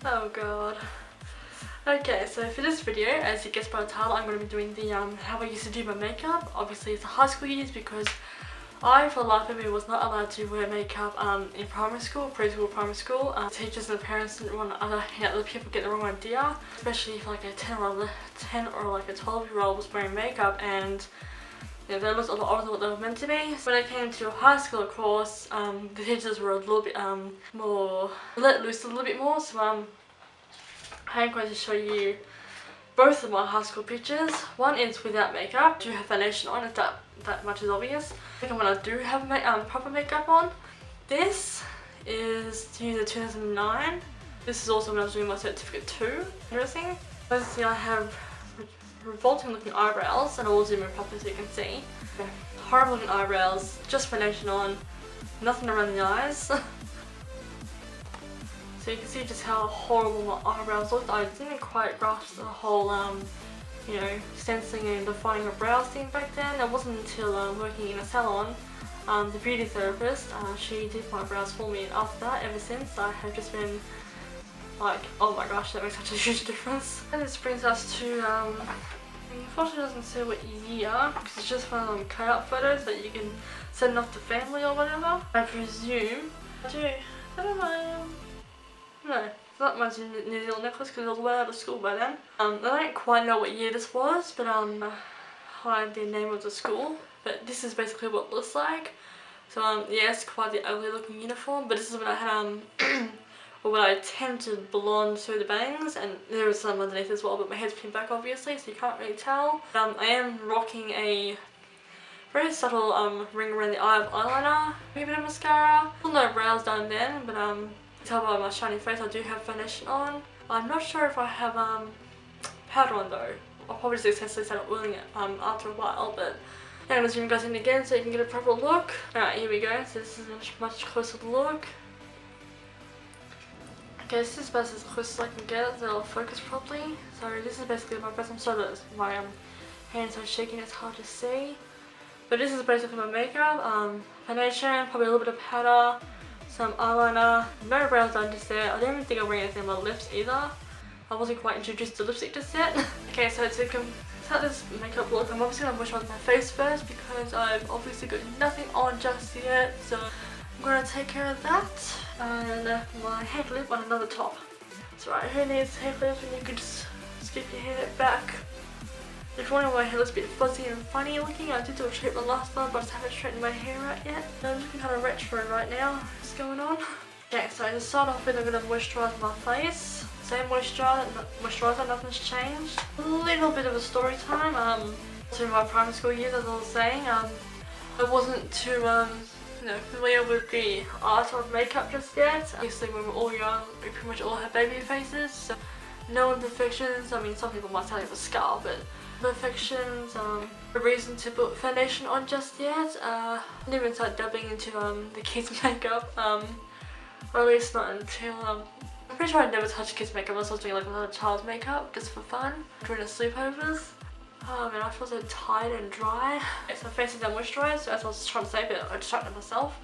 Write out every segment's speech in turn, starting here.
Oh god. Okay, so for this video, as you guessed by the title, I'm going to be doing the how I used to do my makeup. Obviously it's the high school years because I, for the life of me, was not allowed to wear makeup in primary school, preschool, primary school. Teachers and parents didn't want other people get the wrong idea, especially if like a 10 or like a 12-year-old was wearing makeup and they looked a lot older than what they were meant to be. When I came to high school, of course, the teachers were a little bit more let loose a little bit more. So I'm going to show you both of my high school pictures. One is without makeup. I do have foundation on, if that much is obvious. Second one, I do have proper makeup on. This is the year 2009. This is also when I was doing my certificate 2 dressing. As you see, I have revolting looking eyebrows, and I'll zoom in properly so you can see. Horrible looking eyebrows, just foundation on, nothing around the eyes. So you can see just how horrible my eyebrows looked. I didn't quite grasp the whole, you know, stenciling and defining a brows thing back then. It wasn't until working in a salon, the beauty therapist, she did my brows for me, and after that, ever since, I have just been like, oh my gosh, that makes such a huge difference. And this brings us to, unfortunately it doesn't say what year, because it's just one of them cutout photos that you can send off to family or whatever. I presume, I don't know. No, it's not my New Zealand necklace because I was way out of school by then. I don't quite know what year this was, but hide the name of the school. But this is basically what it looks like. So yeah, it's quite the ugly looking uniform, but this is when I had or when I tinted blonde through the bangs, and there is some underneath as well, but my hair's pinned back obviously, so you can't really tell. I am rocking a very subtle ring around the eye of eyeliner, maybe a bit of mascara. Still no brows done then, but tell by my shiny face I do have foundation on. I'm not sure if I have powder on though. I'll probably successfully start oiling it after a while, but I'm going to zoom you guys in again so you can get a proper look. Alright, here we go. So this is a much closer look. Okay, this is about as close as I can get it so it'll focus properly. So this is basically my breast. I'm sorry that my hands are shaking, it's hard to see. But this is basically my makeup. Foundation, probably a little bit of powder, some eyeliner, no brows done just yet. I don't even think I'm wearing anything on my lips either. I wasn't quite introduced to lipstick just yet. Okay, so to start this makeup look, I'm obviously going to moisturize my face first because I've obviously got nothing on just yet. So I'm going to take care of that. And my hair clip on another top. That's right, who needs hair clips when you could just skip your hair back? If you're wondering why my hair looks a bit fuzzy and funny looking, I did do a treatment last time, but I just haven't straightened my hair out yet. I'm looking kind of retro right now. What's going on? Okay, so to start off with, I'm going to moisturise my face. Same moisturiser, nothing's changed. A little bit of a story time. So in my primary school years, as I was saying, I wasn't too you know, familiar with the art of makeup just yet. Obviously, when we're all young, we pretty much all have baby faces, so no imperfections. I mean, some people might tell you have a scar, but imperfections, a reason to put foundation on just yet. I didn't even start dabbling into the kids' makeup, or at least not until, I'm pretty sure I never touched kids' makeup unless I was doing like another child's makeup, just for fun, during the sleepovers. Oh man, I feel so tired and dry. Okay, so my face is now moisturised, so as I was trying to say, but I distracted myself.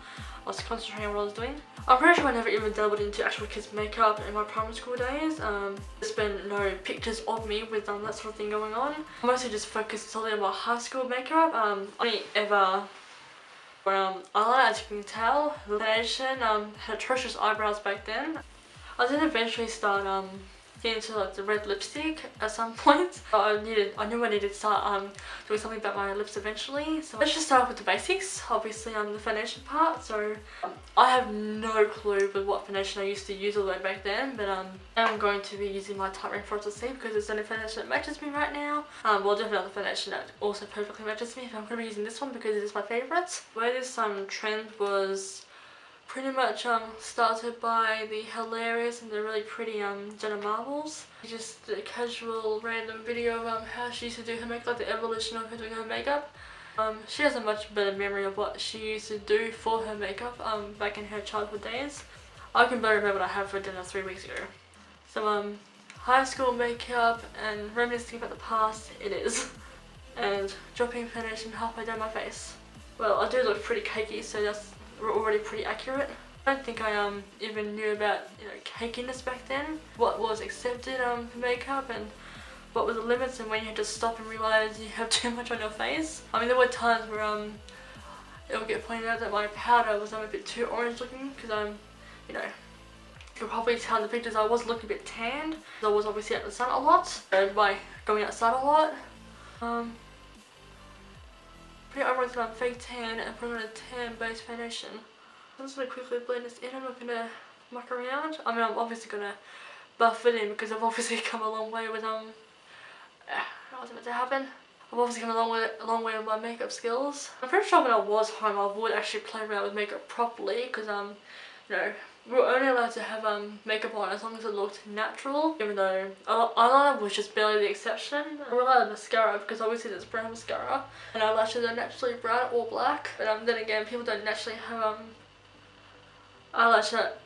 I was concentrating on what I was doing. I'm pretty sure I never even dabbled into actual kids' makeup in my primary school days. There's been no pictures of me with that sort of thing going on. I mostly just focused solely on my high school makeup. I only ever wear eyeliner, as you can tell. The foundation, had atrocious eyebrows back then. I did eventually start get into like the red lipstick at some point. I knew I needed to start doing something about my lips eventually. So let's just start with the basics. Obviously the foundation part. So I have no clue with what foundation I used to use all the way back then, but I'm going to be using my Tight Reinforcer C because it's the only foundation that matches me right now. Well, definitely another foundation that also perfectly matches me, but I'm going to be using this one because it is my favourite. Where this trend was pretty much started by the hilarious and the really pretty Jenna Marbles. Just a casual random video of how she used to do her makeup, like the evolution of her doing her makeup. She has a much better memory of what she used to do for her makeup back in her childhood days. I can barely remember what I had for dinner 3 weeks ago. So high school makeup and reminiscing about the past, it is. And dropping foundation halfway down my face. Well, I do look pretty cakey, so that's already pretty accurate. I don't think I even knew about, you know, cakiness back then. What was accepted for makeup and what were the limits, and when you had to stop and realise you have too much on your face. I mean, there were times where it would get pointed out that my powder was a bit too orange looking because you know, you could probably tell in the pictures I was looking a bit tanned. I was obviously out in the sun a lot, and by going outside a lot. Pretty overall on fake tan and put on a tan base foundation. I'm just going to quickly blend this in. I'm not going to muck around. I mean, I'm obviously going to buff it in because I've obviously come a long way with what's about to happen. I've obviously come a long way with my makeup skills. I'm pretty sure when I was home I would actually play around with makeup properly because you know, we were only allowed to have makeup on as long as it looked natural, even though eyeliner was just barely the exception. I relied on mascara because obviously there's brown mascara and eyelashes are naturally brown or black, but then again people don't naturally have eyelash that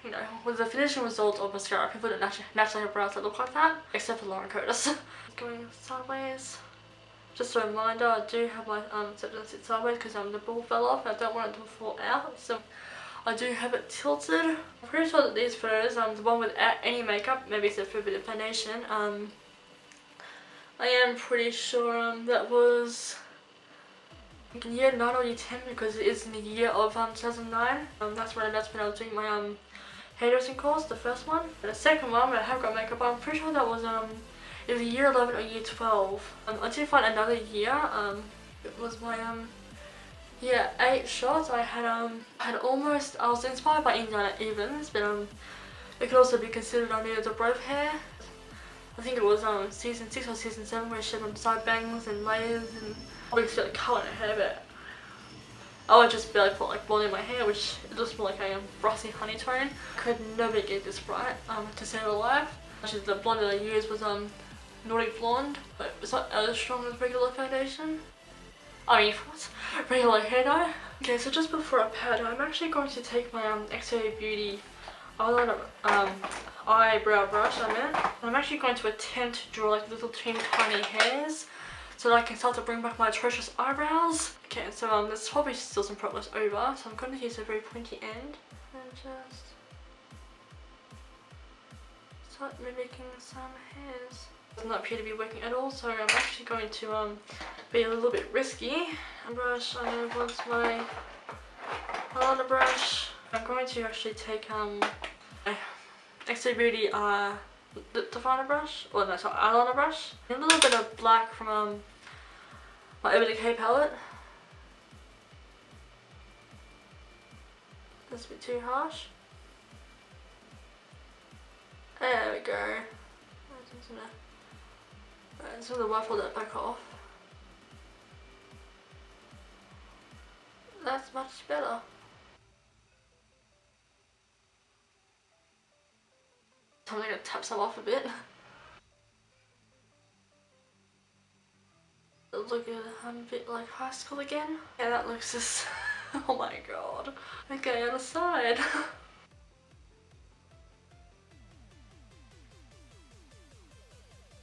you know, with the finishing result of mascara, people don't naturally have brows that look like that, except for Lauren Curtis. Going sideways. Just a reminder, I do have my don't sit sideways because the ball fell off and I don't want it to fall out, so I do have it tilted. I'm pretty sure that these photos, the one without any makeup, maybe except for a bit of foundation, I am pretty sure that was in year 9 or year 10 because it is in the year of 2009. That's when I was doing my hairdressing course, the first one. And the second one, when I have got makeup on, I'm pretty sure that was either year 11 or year 12. I did find another year. It was my year 8 shot. I had almost, I was inspired by Indiana Evans, but it could also be considered I needed a both hair. I think it was season 6 or season 7 where she had side bangs and layers and obviously like colour in her hair, but I would just barely put like blonde in my hair, which it looks more like a brassy honey tone. Could never get this bright to save a life. Actually, the blonde that I used was Nordic Blonde, but it's not as strong as regular foundation. I mean, what? Regular hair dye. Okay, so just before I powder, I'm actually going to take my X-Ray Beauty eyeliner, eyebrow brush, and I'm actually going to attempt to draw like little teeny tiny hairs so that I can start to bring back my atrocious eyebrows. Okay, so there's probably still some progress over, so I'm going to use a very pointy end and just start mimicking some hairs. It does not appear to be working at all, so I'm actually going to be a little bit risky. Brush, I want my eyeliner brush. I'm going to actually take my X-Ray Beauty definer brush, or no, sorry, eyeliner brush. A little bit of black from my Urban Decay palette. That's a bit too harsh. There we go. I'm just gonna waffle that back off. That's much better. So I'm gonna tap some off a bit. Look at I'm a bit like high school again. Yeah, that looks just oh my god. Okay, on the side.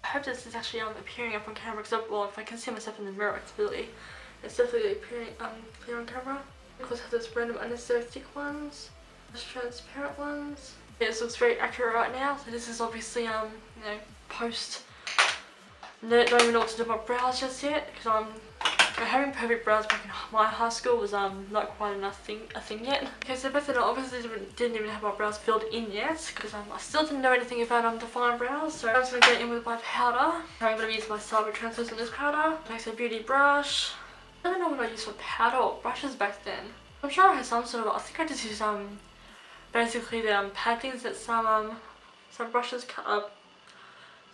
I hope this is actually appearing up on camera because well, if I can see myself in the mirror, it's definitely appearing clear on camera. Of course, I have those random unnecessary thick ones, those transparent ones. Yeah, this looks very accurate right now. So this is obviously you know, post. Don't even know what to do with my brows just yet because having perfect brows back in my high school was not quite a thing yet. Okay, so back then I obviously didn't even have my brows filled in yet because I still didn't know anything about defined brows. So I'm just gonna get in with my powder. I'm gonna use my Salve translucent this powder. Next, a beauty brush. I don't know what I used for powder or brushes back then. I'm sure I had some sort of. I think I just used basically the pad things that some brushes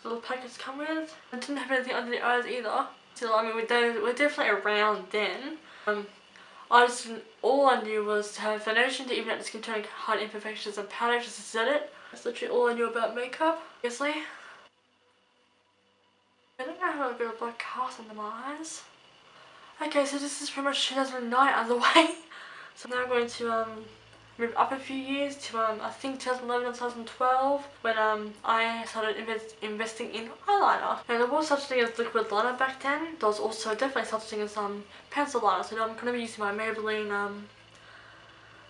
little packets come with. I didn't have anything under the eyes either. So I mean, we're definitely around then. All I knew was to have foundation to even out the skin tone, hide imperfections, and powder just to set it. That's literally all I knew about makeup, obviously. I don't know how to get a black cast under my eyes. Okay, so this is pretty much 2009 out of the way. So now I'm going to move up a few years to I think 2011 or 2012 when I started investing in eyeliner. And there was such a thing as liquid liner back then. There was also definitely such a thing as pencil liner. So now I'm going to be using my Maybelline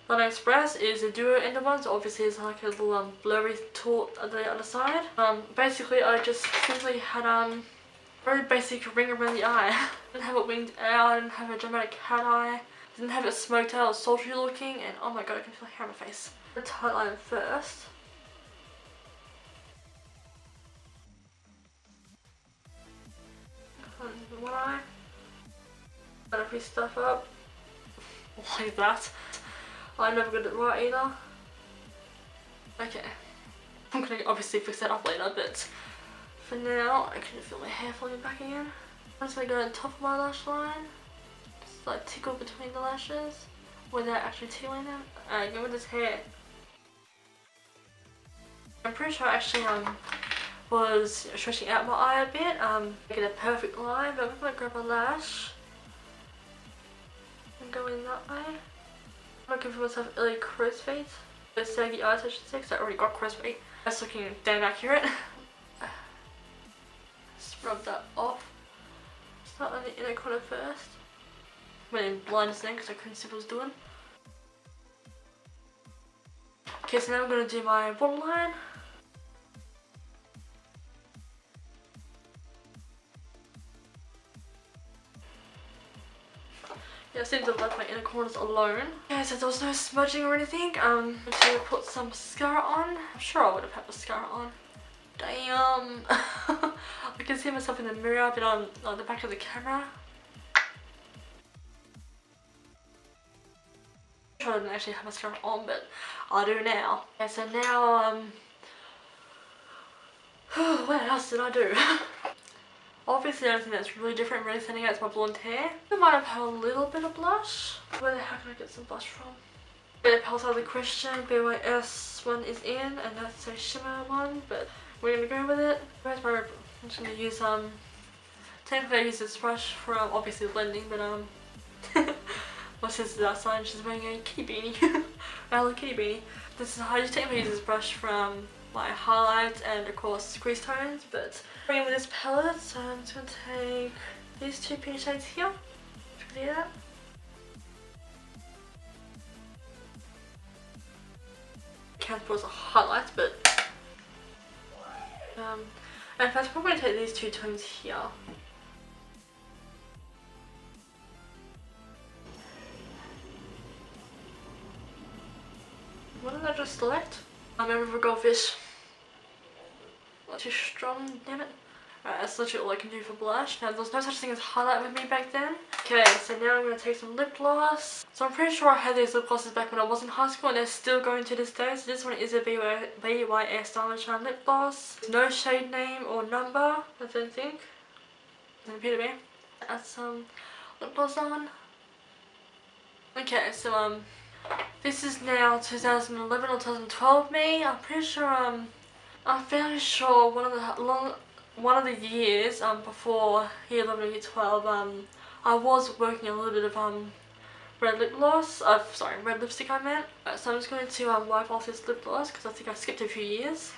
London Express is a duo ender one, so obviously it's like a little blurry tool at the other side. Basically I just simply had very basic ring around the eye. I didn't have it winged out, I didn't have a dramatic cat eye, didn't have it smoked out or sultry looking, and oh my god, I can feel the hair on my face. The tight line first. One eye. Gotta piece stuff up. Like that. I never got it right either. Okay. I'm gonna obviously fix that up later, but for now, I can feel my hair falling back again. I'm just gonna go on top of my lash line. Just like tickle between the lashes without actually tickling them. Alright, go with this hair. I'm pretty sure I actually was stretching out my eye a bit, get a perfect line, but I'm gonna grab a lash and go in that way. I'm looking for myself really crow's feet. The saggy eyes I should say, because I already got crow's feet. That's looking damn accurate. Just rub that off. Start on the inner corner first. Went in blind then because I couldn't see what I was doing. Okay, so now I'm going to do my waterline. Yeah, I seem to have left my inner corners alone. Okay, so there was no smudging or anything. I'm going to put some mascara on. I'm sure I would have had mascara on. Damn. I can see myself in the mirror, but on the back of the camera. I'm sure I didn't actually have mascara on, but I do now. Okay, so now, what else did I do? Obviously the only thing that's really different, really standing out is my blonde hair. I might have had a little bit of blush. Where the heck can I get some blush from? The Pulse has a question, BYS one is in, and that's a shimmer one, but we're gonna go with it. Where's my, I'm just gonna use, technically I use this brush for obviously blending, but my sister's outside and she's wearing a kitty beanie. A Hello Kitty beanie. This is how I just technically use this brush from my highlights and of course crease tones, but I'm going with this palette, so I'm just going to take these two pink shades here. You can see that. Can't put as a highlight, but in fact I'm going to take these two tones here. What did I just select? I'm over for goldfish. Not too strong, damn it. Alright, that's literally all I can do for blush. Now, there's no such thing as highlight with me back then. Okay, so now I'm going to take some lip gloss. So I'm pretty sure I had these lip glosses back when I was in high school and they're still going to this day. So this one is a BYS Diamond Shine lip gloss. There's no shade name or number, I don't think. Doesn't appear to be. Add some lip gloss on. Okay, so this is now 2011 or 2012 me. I'm pretty sure I'm fairly sure one of the years before year 11 or year 12 I was working a little bit of red lip gloss. Sorry, red lipstick I meant. So I'm just going to wipe off this lip gloss because I think I skipped a few years.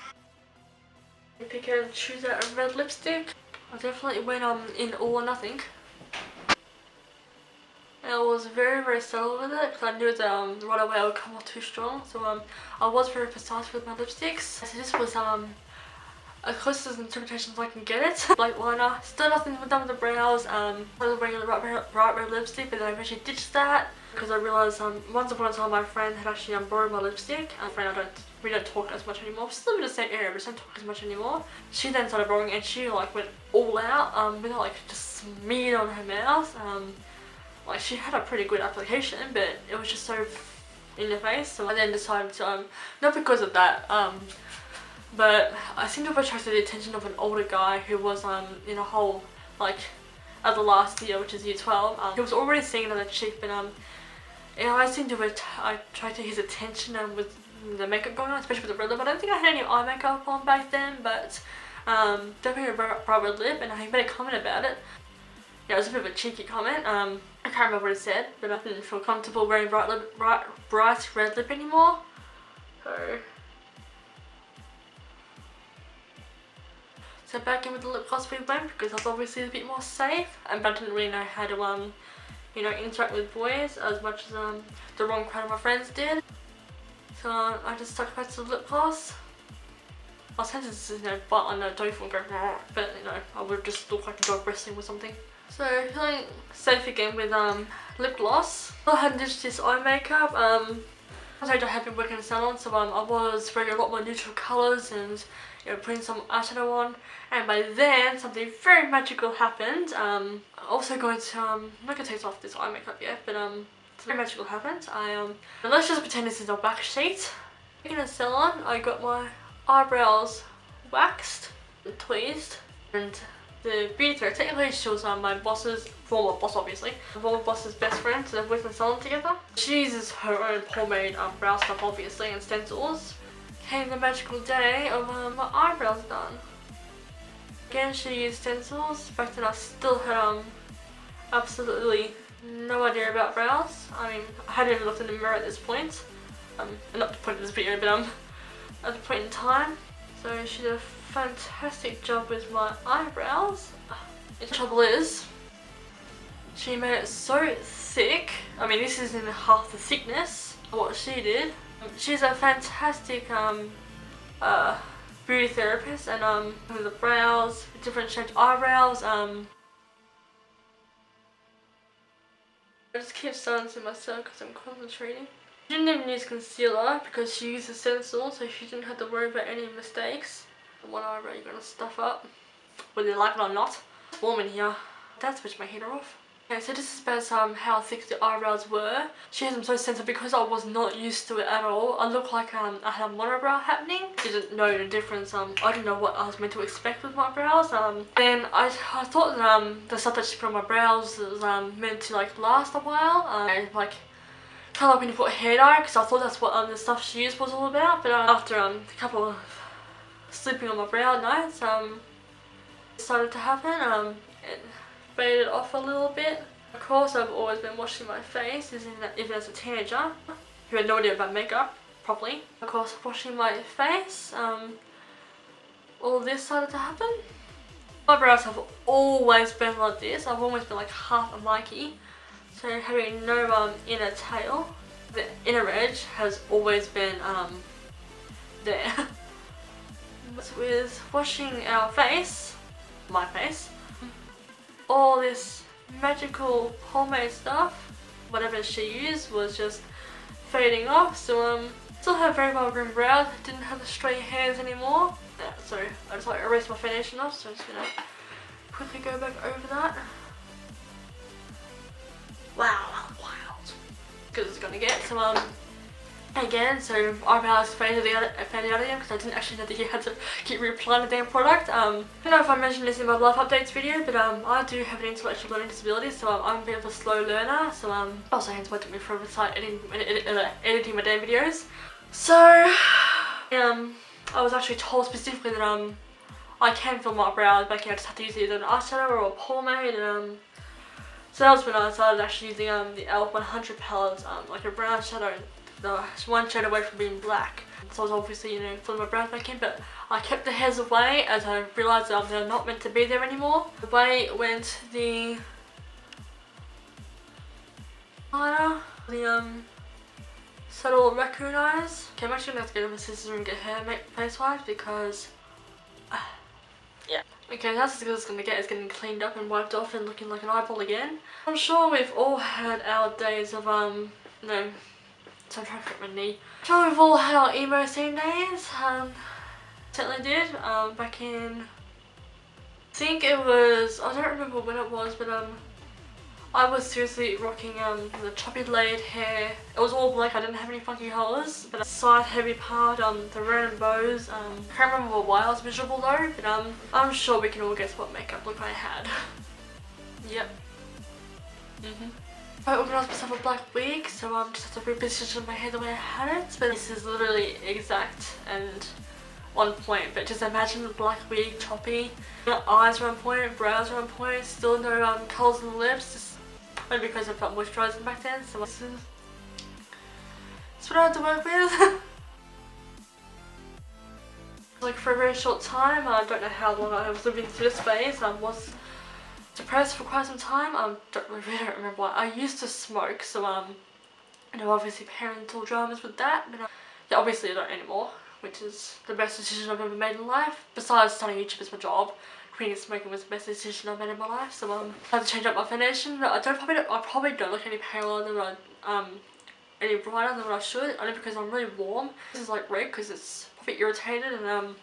Pick and choose out a red lipstick. I definitely went in all or nothing. I was very subtle with it because I knew that right away it would come off too strong. So I was very precise with my lipsticks. So this was as close as interpretations I can get it. Like liner, still nothing done with the brows. I was wearing a bright red lipstick, but then I eventually ditched that because I realised once upon a time my friend had actually borrowed my lipstick. My friend we don't talk as much anymore. We're still in the same area, but we don't talk as much anymore. She then started borrowing and she like went all out with it like just smeared on her mouth. Like she had a pretty good application, but it was just so in the face. So I then decided to not because of that, but I seem to have attracted the attention of an older guy who was in a whole like at the last year, which is year 12. He was already seeing another chick, but I seemed to have attracted his attention with the makeup going on, especially with the red lip. I don't think I had any eye makeup on back then, but definitely a bright red lip, and he made a comment about it. Yeah, it was a bit of a cheeky comment. I can't remember what it said, but I didn't feel comfortable wearing bright red lip anymore. So back in with the lip gloss we went because that's obviously a bit more safe, but I didn't really know how to you know, interact with boys as much as the wrong crowd of my friends did. So I just stuck back to the lip gloss. I was tempted to, you know, bite on a tofu and go, but you know, I would just look like a dog wrestling with something. So feeling safe again with lip gloss. I had ditched this eye makeup. I have been working in a salon, so I was wearing a lot more neutral colours and, you know, putting some eyeshadow on. And by then, something very magical happened. Also going to I'm not gonna take off this eye makeup yet, but something very magical happened. Let's just pretend this is a back sheet. In a salon, I got my eyebrows waxed and tweezed, and the beauty therapist, technically she was my boss's, former boss obviously, former boss's best friend, so they've worked in the salon together. She uses her own pomade brow stuff obviously and stencils. Came the magical day of my eyebrows done. Again she used stencils, back then I still had absolutely no idea about brows. I mean, I hadn't even looked in the mirror at this point. Not the point of this video, but at the point in time. So she did a fantastic job with my eyebrows. The trouble is, she made it so thick. I mean, this isn't half the thickness of what she did. She's a fantastic beauty therapist, and with the brows, different shaped eyebrows. I just keep silencing myself because I'm concentrating. She didn't even use concealer because she used a stencil, so she didn't have to worry about any mistakes. One eyebrow you're gonna stuff up, whether you like it or not. It's warm in here. Dad switched my heater off. Okay, so this is about how thick the eyebrows were. She has them so sensitive because I was not used to it at all. I looked like I had a monobrow happening. Didn't know the difference. I didn't know what I was meant to expect with my brows. Then I thought that the stuff that she put on my brows was meant to like last a while. Like kind of like when you put hair dye, because I thought that's what the stuff she used was all about. But after a couple of sleeping on my brow nights, it started to happen. It faded off a little bit. Of course, I've always been washing my face, even as a teenager who had no idea about makeup properly. Of course, washing my face, all this started to happen. My brows have always been like this. I've always been like half a Mikey. So having no inner tail, the inner edge has always been there. With washing our face, my face, all this magical pomade stuff, whatever she used was just fading off. So still have very well groomed brows, didn't have the straight hairs anymore. Yeah, so I just like erased my foundation off, so I'm just gonna quickly go back over that. Wow, wild. Good as it's gonna get. So again, so eyebrows faded out again because I didn't actually know that you had to keep reapplying the damn product. I don't know if I mentioned this in my life updates video, but I do have an intellectual learning disability, so I'm a bit of a slow learner. So also hence why it took me forever to start editing my damn videos. So I was actually told specifically that I can fill my brows back in. I just have to use either an eyeshadow or a pomade. And so that was when I started actually using the e.l.f. 100 palettes, like a brown shadow. One shade away from being black. So I was obviously, you know, filling my brows back in, but I kept the hairs away as I realised that they're not meant to be there anymore. Away went the liner, the subtle raccoon eyes. Okay, I'm actually gonna have to get my scissors and get hair face wiped because yeah. Okay, that's as good as it's gonna get. It's getting cleaned up and wiped off and looking like an eyeball again. I'm sure we've all had our days of you know, so I'm trying to fit my knee. I'm sure we've all had our emo scene days. Certainly did. Back in, I think it was, I don't remember when it was, but I was seriously rocking the choppy laid hair. It was all black. I didn't have any funky colours, but the side heavy part, the random bows. I can't remember why I was miserable though, but I'm sure we can all guess what makeup look I had. Yep. I organised myself a black wig, so I just have to reposition my hair the way I had it. But this is literally exact and on point. But just imagine the black wig, choppy. The eyes are on point, brows are on point, still no colours in the lips. Just maybe because I felt moisturising back then. So this is what I had to work with. Like for a very short time, I don't know how long I was living through this phase. I was depressed for quite some time. Really don't remember why. I used to smoke, so you know, obviously parental dramas with that, but yeah, obviously I don't anymore, which is the best decision I've ever made in life. Besides starting YouTube as my job, quitting smoking was the best decision I've made in my life. So I had to change up my foundation, but I probably don't look any paler than what any brighter than what I should, only because I'm really warm. This is like red because it's a bit irritated and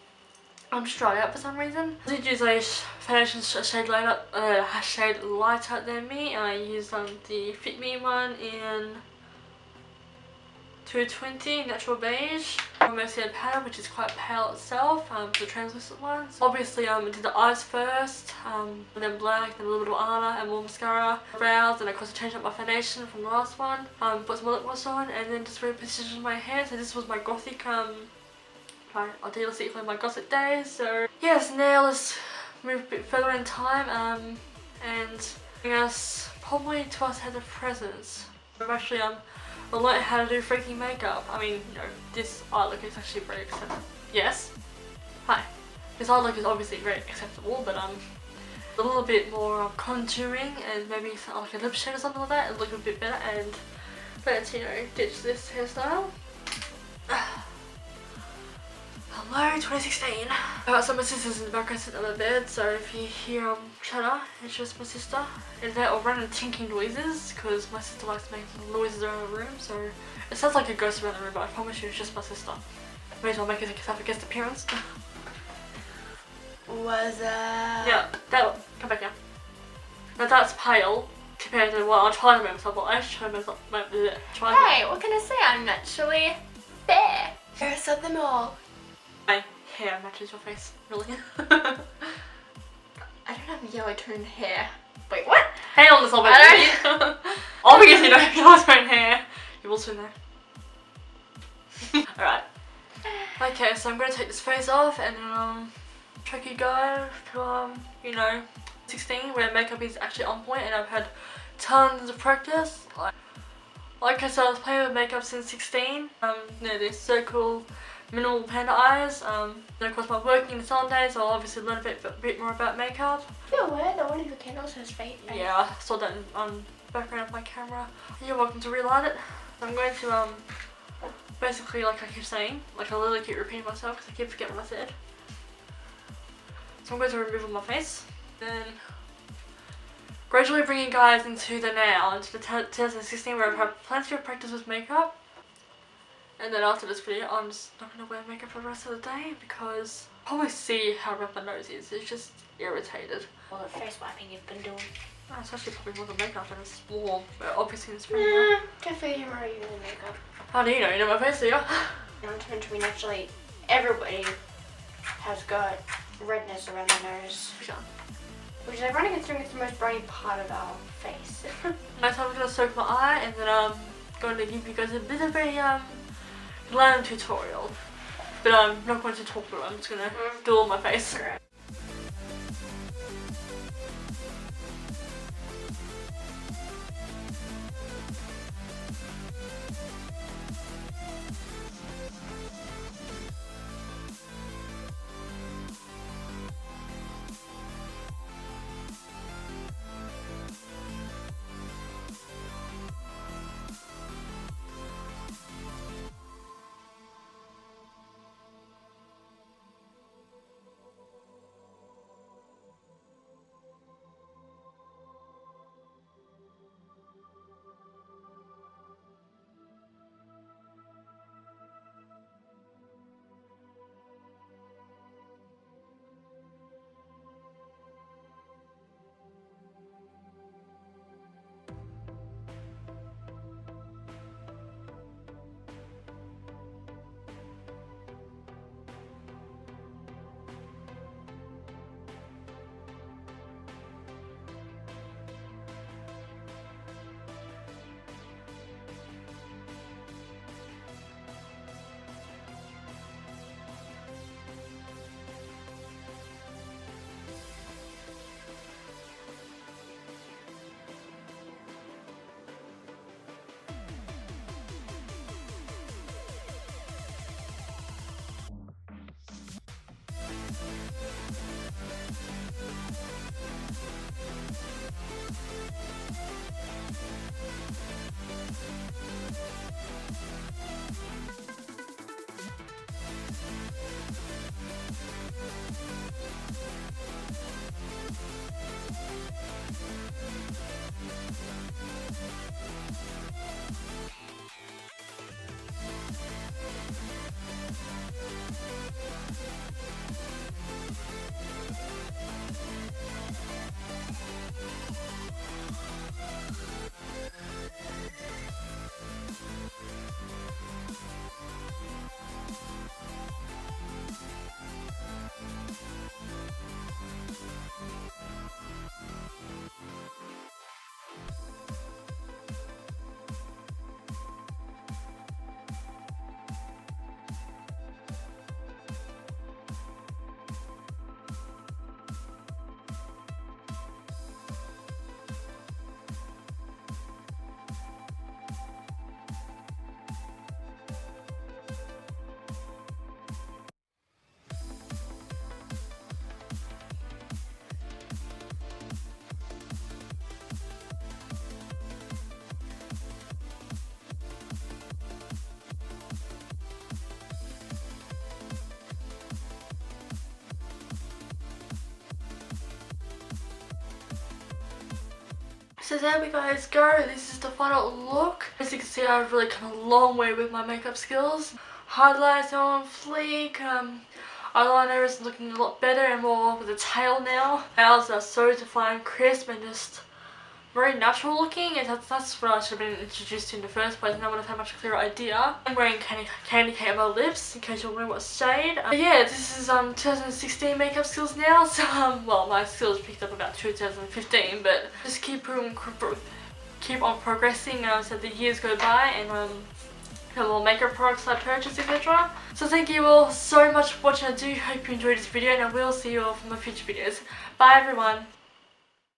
I'm just dried out for some reason. I did use a foundation shade lighter than me. I used the Fit Me one in 220 natural beige. Mostly a powder, which is quite pale itself, the translucent ones. Obviously I did the eyes first, and then black, then a little bit of eyeliner and more mascara, brows, and of course I changed up my foundation from the last one. Put some lip gloss on and then just repositioned my hair. So this was my gothic idealistically my gothic days. So yes, now let's move a bit further in time and bring us probably to us as a presents. I've actually I learned how to do freaking makeup. I mean, you know, this eye look is actually very acceptable. Yes? Hi. This eye look is obviously very acceptable, but a little bit more contouring and maybe like a lip shade or something like that, it'll look a bit better, and let's, you know, ditch this hairstyle. Hello, 2016. So my sister's in the background sitting on the bed, so if you hear chatter, it's just my sister. And that or random tinking noises, because my sister likes to make noises around the room, so it sounds like a ghost around the room, but I promise you it's just my sister. May as well make it a guest appearance. What's up? Yeah, come back here. Now that's pale compared to what I try to make myself, but I try to make myself. Hey, what can I say? I'm naturally fair. Fairest of them all. My hair matches your face, really. I don't have yellow toned hair. Wait, what? Hang on this little bit. Obviously you don't have yellow toned hair. You will soon know. Alright. Okay, so I'm gonna take this face off and then trick you guys to you know, 16 where makeup is actually on point and I've had tons of practice. Like I said, I was playing with makeup since 16. You know, they're so cool. Minimal panda eyes. Then of course my working salon days, so I'll obviously learn a bit more about makeup. I feel weird that one of your candles has fake. Yeah, I saw that on the background of my camera. You're welcome to relight it. I'm going to basically, like I keep saying, like I literally keep repeating myself because I keep forgetting what I said. So I'm going to remove on my face. Then gradually bring you guys into the now, into the 2016 where I've had plenty of practice with makeup. And then after this video, I'm just not going to wear makeup for the rest of the day because I'll probably see how red my nose is. It's just irritated. All the face wiping you've been doing. Oh, it's actually probably more than makeup and it's warm, but obviously in spring. Just for him or you in makeup. How do you know? You know my face, do you? No, in turn to me naturally, everybody has got redness around the nose. For sure. Which is ironic considering it's the most briny part of our face. Next time I'm going to soak my eye and then I'm going to give you guys a bit of a glam tutorial. But I'm not going to talk through it, I'm just going to do all my face. So there we guys go. This is the final look. As you can see, I've really come a long way with my makeup skills. Highlights are on fleek. Eyeliner is looking a lot better and more with a tail now. Nails are so defined, crisp, and just very natural looking, and that's what I should have been introduced to in the first place, and I would have had a much clearer idea. I'm wearing candy cane on my lips in case you're wondering what shade. But yeah, this is 2016 makeup skills now, so well, my skills picked up about 2015, but just keep on progressing as the years go by, and the more makeup products I purchase, etc. So thank you all so much for watching. I do hope you enjoyed this video, and I will see you all for my future videos. Bye everyone!